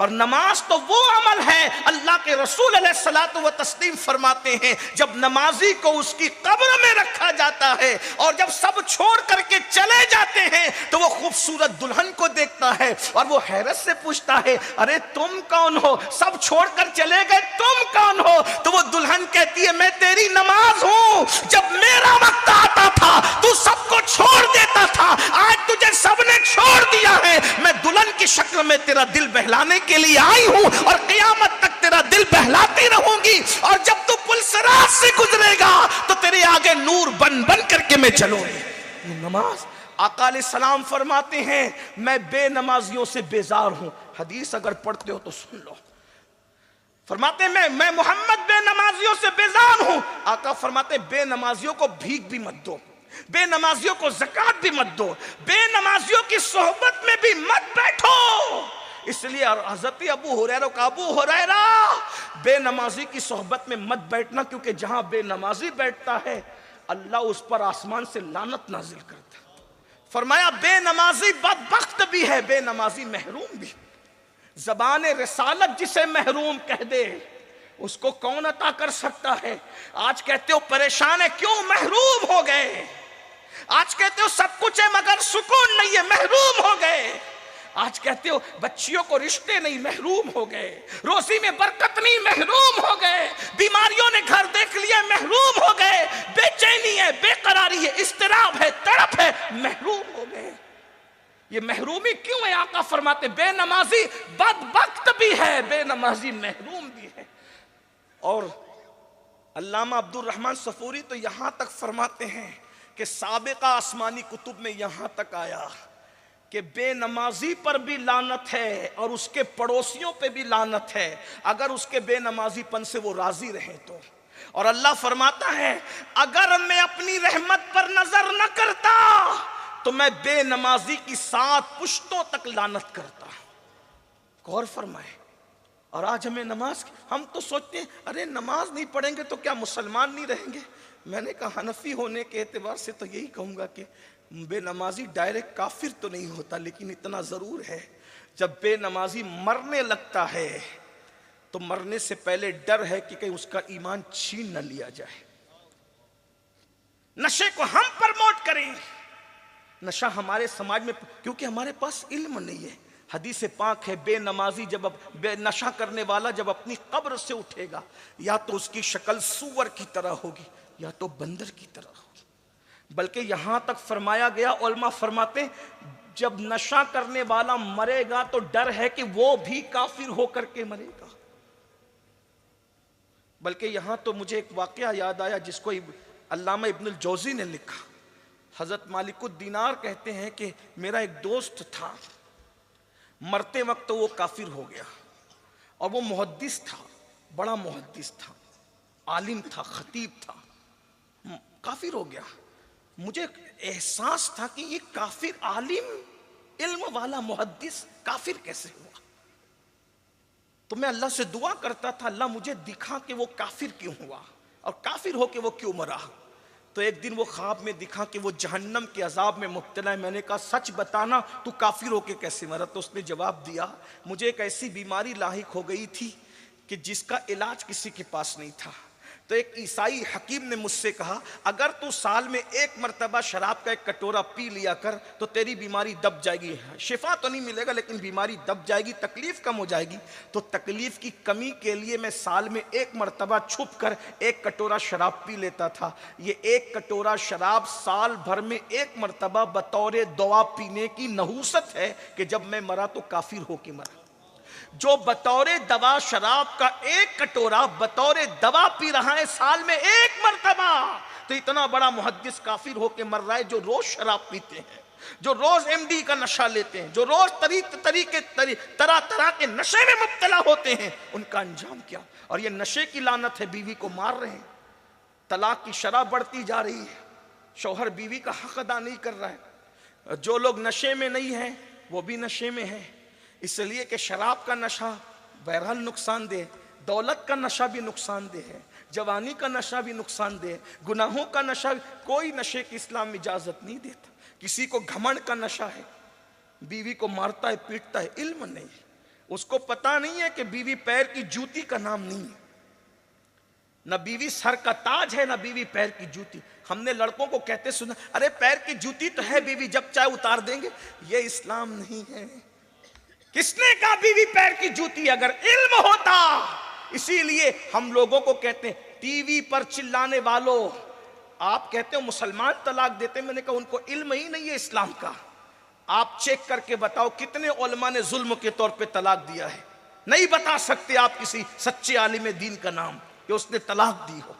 और नमाज तो वो अमल है, अल्लाह के रसूल अलैहिस्सलातु व तस्लीम फरमाते हैं, जब नमाजी को उसकी कब्र में रखा जाता है और जब सब छोड़ करके चले जाते हैं तो वो खूबसूरत दुल्हन को देखता है और वो हैरत से पूछता है, अरे तुम कौन हो, सब छोड़कर चले गए, तुम कौन हो? तो वो दुल्हन कहती है, मैं तेरी नमाज हूं, जब मेरा वक्त आता था तू सबको छोड़ देता था, आज तुझे सबने छोड़ दिया है, मैं दुल्हन की शक्ल में तेरा दिल बहलाने के लिए आई हूं और क़यामत तक तेरा दिल बहलाती रहूंगी, और जब तू पुलसरात से गुजरेगा तो तेरे आगे नूर बन बन करके मैं चलूंगी। नमाज, आका अलैहिस्सलाम फरमाते हैं, मैं बेनमाजियों से बेजार हूं। हदीस अगर पढ़ते हो तो सुन लो। फरमाते हैं मैं मोहम्मद बेनमाजियों से बेजार हूं। आका फरमाते बेनमाजियों को भीख भी मत दो, बेनमाजियों को ज़कात भी मत दो, बेनमाजियों की सोहबत में भी मत बैठो। इसलिए हज़रत अबू हुरैरा का, अबू हुरैरा बेनमाजी की सोहबत में मत बैठना, क्योंकि जहां बेनमाजी बैठता है अल्लाह उस पर आसमान से लानत नाजिल करता है। फरमाया बेनमाजी बदबख्त भी है, बेनमाजी महरूम भी। ज़बान रिसालत जिसे महरूम कह दे उसको कौन अता कर सकता है? आज कहते हो परेशान है, क्यों महरूम हो गए? आज कहते हो सब कुछ है मगर सुकून नहीं है, महरूम हो गए। आज कहते हो बच्चियों को रिश्ते नहीं, महरूम हो गए। रोजी में बरकत नहीं, महरूम हो गए। बीमारियों ने घर देख लिया, महरूम हो गए। बेचैनी है, बेकरारी है, इस्तिराब है, तड़प है, महरूम हो गए। ये महरूमी क्यों है? आका फरमाते बेनमाजी बदबख्त भी है, बेनमाजी महरूम भी है। और अल्लामा अब्दुल रहमान सफूरी तो यहां तक फरमाते हैं कि साबिका आसमानी कुतुब में यहां तक आया कि बेनमाजी पर भी लानत है और उसके पड़ोसियों पे भी लानत है, अगर उसके बेनमाजीपन से वो राजी रहे तो। और अल्लाह फरमाता है, अगर मैं अपनी रहमत पर नजर न करता तो मैं बेनमाजी की 7 पुश्तों तक लानत करता। गौर फरमाए। और आज हमें नमाज, हम तो सोचते हैं अरे नमाज नहीं पढ़ेंगे तो क्या मुसलमान नहीं रहेंगे। मैंने कहा हनफी होने के एतबार से तो यही कहूँगा कि बेनमाजी डायरेक्ट काफिर तो नहीं होता, लेकिन इतना ज़रूर है जब बेनमाजी मरने लगता है तो मरने से पहले डर है कि कहीं उसका ईमान छीन न लिया जाए। नशे को हम प्रमोट करें, नशा हमारे समाज में, क्योंकि हमारे पास इल्म नहीं है। हदीस पाक है, बेनमाजी जब नशा करने वाला जब अपनी कब्र से उठेगा, या तो उसकी शक्ल सूअर की तरह होगी या तो बंदर की तरह होगी। बल्कि यहां तक फरमाया गया, उलमा फरमाते जब नशा करने वाला मरेगा तो डर है कि वो भी काफिर होकर के मरेगा। बल्कि यहां तो मुझे एक वाकया याद आया जिसको अल्लामा इब्नुल जौजी ने लिखा। हजरत मालिकुद दीनार कहते हैं कि मेरा एक दोस्त था, मरते वक्त तो वो काफिर हो गया, और वो मुहद्दिस था, बड़ा मुहद्दिस था, आलिम था, खतीब था, काफिर हो गया। मुझे एहसास था कि ये काफिर आलिम, इल्म वाला मुहद्दिस काफिर कैसे हुआ। तो मैं अल्लाह से दुआ करता था, अल्लाह मुझे दिखा कि वो काफिर क्यों हुआ और काफिर हो के वो क्यों मरा। तो एक दिन वो ख्वाब में दिखा कि वो जहन्नम के अजाब में मुब्तला है। मैंने कहा सच बताना तू काफिर होके कैसे मरा। तो उसने जवाब दिया, मुझे एक ऐसी बीमारी लाहिक हो गई थी कि जिसका इलाज किसी के पास नहीं था। तो एक ईसाई हकीम ने मुझसे कहा, अगर तू साल में 1 मरतबा शराब का एक कटोरा पी लिया कर तो तेरी बीमारी दब जाएगी। शिफा तो नहीं मिलेगा लेकिन बीमारी दब जाएगी, तकलीफ कम हो जाएगी। तो तकलीफ की कमी के लिए मैं साल में 1 मरतबा छुप कर 1 कटोरा शराब पी लेता था। ये 1 कटोरा शराब साल भर में 1 मरतबा बतौर दवा पीने की नहूसत है कि जब मैं मरा तो काफिर होके मरा। जो बतौरे दवा शराब का 1 कटोरा बतौरे दवा पी रहा है साल में 1 मरतबा, तो इतना बड़ा मुहद्दिस काफिर होके मर रहा है। जो रोज शराब पीते हैं, जो रोज एमडी का नशा लेते हैं, जो रोज तरह तरह के नशे में मुब्तला होते हैं, उनका अंजाम क्या। और ये नशे की लानत है, बीवी को मार रहे हैं, तलाक की शरह बढ़ती जा रही है, शौहर बीवी का हक अदा नहीं कर रहा है। जो लोग नशे में नहीं हैं वो भी नशे में हैं, इसलिए कि शराब का नशा बहरहाल नुकसानदेह, दौलत का नशा भी नुकसानदेह है, जवानी का नशा भी नुकसानदेह, गुनाहों का नशा, कोई नशे की इस्लाम इजाजत नहीं देता। किसी को घमंड का नशा है, बीवी को मारता है, पीटता है, इल्म नहीं, उसको पता नहीं है कि बीवी पैर की जूती का नाम नहीं है, ना बीवी सर का ताज है, ना बीवी पैर की जूती। हमने लड़कों को कहते सुना, अरे पैर की जूती तो है बीवी, जब चाहे उतार देंगे। ये इस्लाम नहीं है। किसने कहा बीवी पैर की जूती? अगर इल्म होता। इसीलिए हम लोगों को कहते हैं टीवी पर चिल्लाने वालों, आप कहते हो मुसलमान तलाक देते, मैंने कहा उनको इल्म ही नहीं है इस्लाम का। आप चेक करके बताओ कितने उलमा ने जुल्म के तौर पे तलाक दिया है? नहीं बता सकते आप किसी सच्चे आलिम दीन का नाम कि उसने तलाक दी हो।